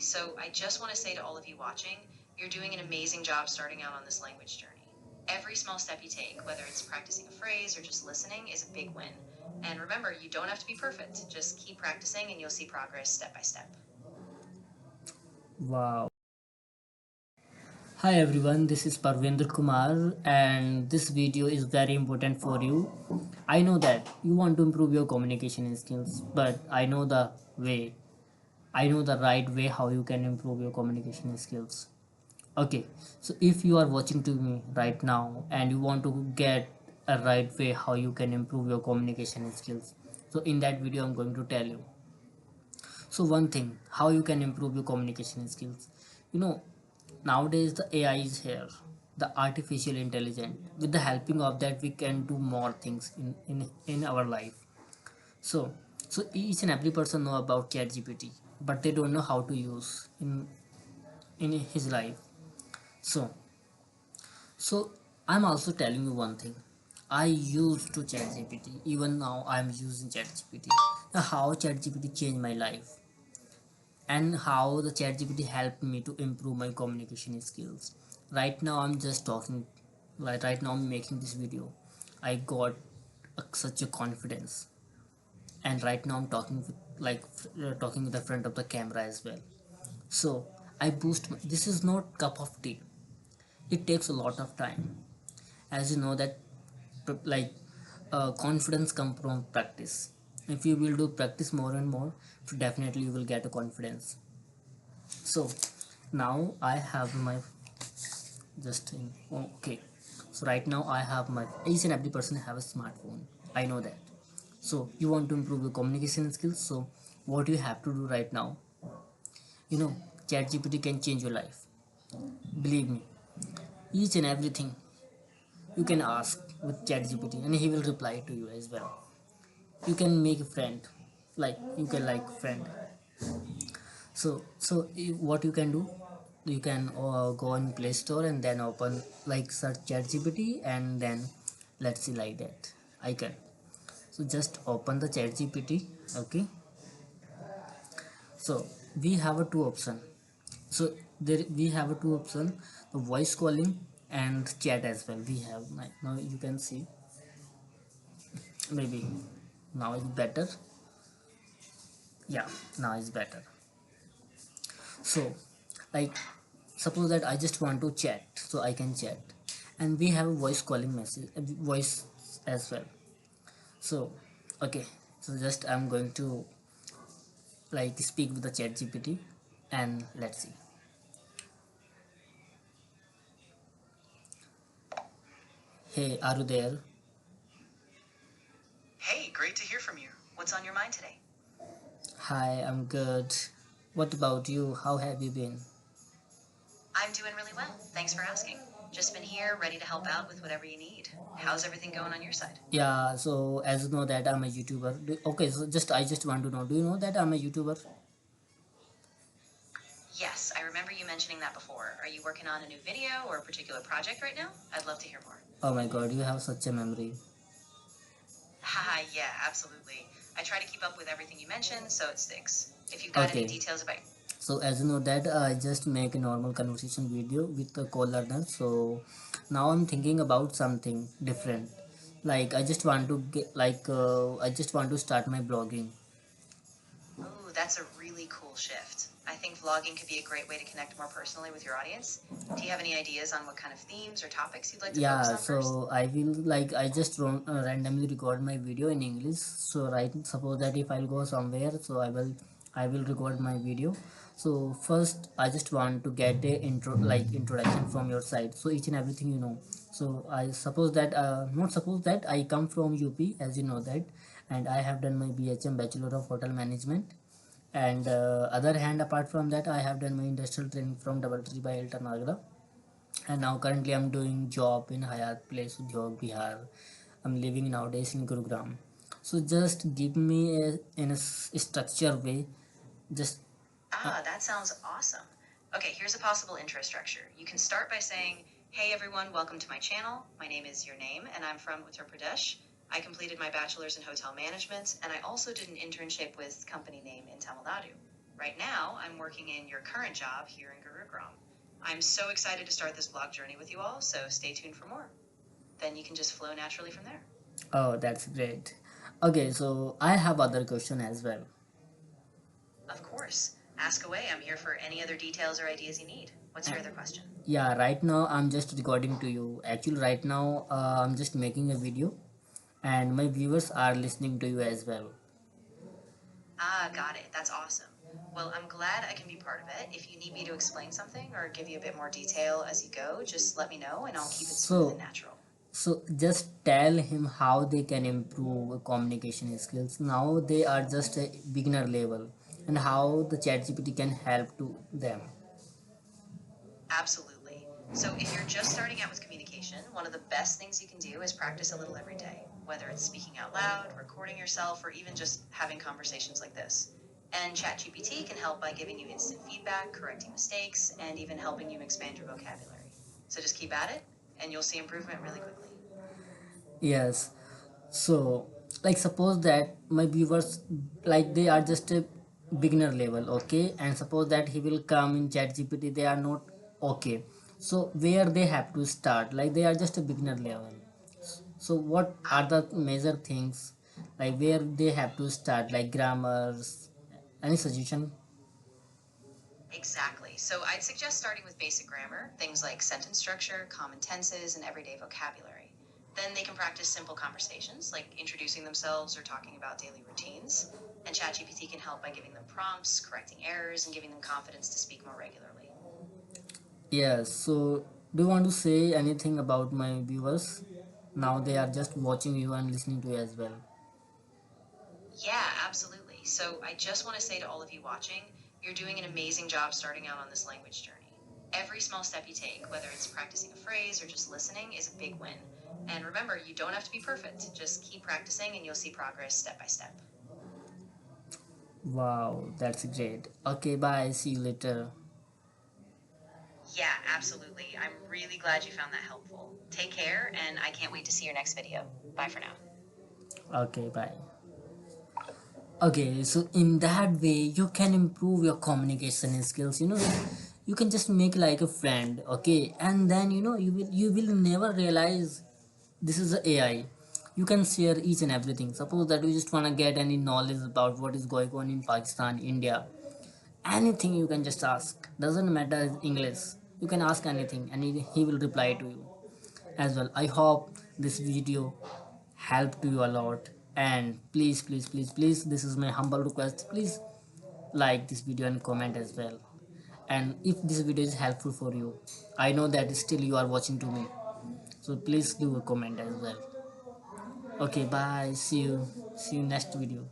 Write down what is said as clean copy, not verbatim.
So I just want to say to all of you watching, you're doing an amazing job starting out on this language journey. Every small step you take, whether it's practicing a phrase or just listening, is a big win. And remember, you don't have to be perfect. Just keep practicing and you'll see progress step by step. Wow. Hi everyone, this is Parvendra Kumar and this video is very important for you. I know that you want to improve your communication skills, but I know the way. I know the right way how you can improve your communication skills. Okay, so if you are watching to me right now and you want to get a right way how you can improve your communication skills, so in that video I'm going to tell you. So one thing, how you can improve your communication skills. You know, nowadays the AI is here, the artificial intelligence. With the helping of that, we can do more things in our life. So so each and every person know about ChatGPT, but they don't know how to use in his life. So so I'm also telling you one thing. I used to ChatGPT. Even now I'm using ChatGPT. Now how ChatGPT changed my life and how the ChatGPT helped me to improve my communication skills. Right now, I'm just talking. Like right now, I'm making this video. I got such a confidence, and right now I'm talking with talking with the front of the camera as well. So I boost. This is not cup of tea. It takes a lot of time, as you know that confidence come from practice. If you will do practice more and more, definitely you will get a confidence. So now I have my just in okay, so right now I have my each and every person have a smartphone. I know that. So you want to improve your communication skills, so what you have to do right now, you know, ChatGPT can change your life. Believe me, each and everything you can ask with ChatGPT and he will reply to you as well. You can make a friend, like you can like friend. What you can do, you can go on Play Store and then open like search ChatGPT and then let's see like that icon. So just open the ChatGPT. Okay, so we have a two option. So there we have a two option: the voice calling and chat as well. We have like now you can see, maybe now it's better. Yeah, now it's better. So like suppose that I just want to chat, so I can chat, and we have a voice calling message, voice as well. So okay, so just I'm going to like speak with the chat GPT and let's see. Hey, are you there? Hey, great to hear from you. What's on your mind today? Hi, I'm good. What about you? How have you been? I'm doing really well. Thanks for asking. Just been here, ready to help out with whatever you need. How's everything going on your side? Yeah, so as you know that I'm a YouTuber. Okay, so just I just want to know, do you know that I'm a YouTuber? Yes, I remember you mentioning that before. Are you working on a new video or a particular project right now? I'd love to hear more. Oh my god, you have such a memory. Haha, yeah, absolutely. I try to keep up with everything you mention, so it sticks. If you've got any Okay, details about. so as you know that I just make a normal conversation video with the co-learner. So now I'm thinking about something different. Like I just want to get I just want to start my blogging. Ooh, that's a really cool shift. I think vlogging could be a great way to connect more personally with your audience. Do you have any ideas on what kind of themes or topics you'd like to focus Yeah, on first? so I will like I just randomly record my video in English. So right, suppose that if I'll go somewhere, so I will record my video. So first I just want to get a introduction from your side, so each and everything you know. So I suppose that not suppose that I come from UP, as you know that, and I have done my BHM, Bachelor of Hotel Management, and other hand apart from that I have done my industrial training from Double Tree by Elton Agra, and now currently I'm doing job in Hayat Place, Udyog, Bihar. I'm living nowadays in Gurugram. So just give me in a structure way, just Ah, that sounds awesome. Okay, here's a possible intro structure. You can start by saying, "Hey everyone, welcome to my channel. My name is Your Name, and I'm from Uttar Pradesh. I completed my bachelor's in hotel management, and I also did an internship with company name in Tamil Nadu." Right now, I'm working in your current job here in Gurugram. I'm so excited to start this blog journey with you all, so stay tuned for more. Then you can just flow naturally from there. Oh, that's great. Okay, so I have other question as well. Of course. Ask away. I'm here for any other details or ideas you need. What's your other question? Yeah, right now I'm just recording to you. Actually, right now I'm just making a video, and my viewers are listening to you as well. Ah, got it. That's awesome. Well, I'm glad I can be part of it. If you need me to explain something or give you a bit more detail as you go, just let me know and I'll keep it smooth and So, natural. so just tell him how they can improve communication skills. Now they are just a beginner level, and how the ChatGPT can help to them. Absolutely. So, if you're just starting out with communication, one of the best things you can do is practice a little every day, whether it's speaking out loud, recording yourself, or even just having conversations like this. And ChatGPT can help by giving you instant feedback, correcting mistakes, and even helping you expand your vocabulary. So, just keep at it, and you'll see improvement really quickly. Yes. So, like suppose that my viewers, like they are just a beginner level, okay, and suppose that he will come in ChatGPT, they are not okay. So where they have to start? Like they are just a beginner level. So what are the major things, like where they have to start, like grammars? Any suggestion? Exactly. So I'd suggest starting with basic grammar, things like sentence structure, common tenses, and everyday vocabulary. Then they can practice simple conversations, like introducing themselves or talking about daily routines. And ChatGPT can help by giving them prompts, correcting errors, and giving them confidence to speak more regularly. Yes. So do you want to say anything about my viewers? Now they are just watching you and listening to you as well. Yeah, absolutely. So I just want to say to all of you watching, you're doing an amazing job starting out on this language journey. Every small step you take, whether it's practicing a phrase or just listening, is a big win. And remember, you don't have to be perfect. Just keep practicing and you'll see progress step by step. Wow, that's great. Okay, bye. See you later. Yeah, absolutely. I'm really glad you found that helpful. Take care, and I can't wait to see your next video. Bye for now. Okay, bye. Okay, so in that way you can improve your communication skills. You can just make like a friend, okay, and then you will never realize this is a AI. You can share each and everything. Suppose that you just want to get any knowledge about what is going on in Pakistan, India, anything you can just ask. Doesn't matter English. You can ask anything, and he will reply to you as well. I hope this video helped you a lot, and please, please, please, please, this is my humble request, please like this video and comment as well. And if this video is helpful for you, I know that still you are watching to me, so please do a comment as well. Okay, bye. See you next video.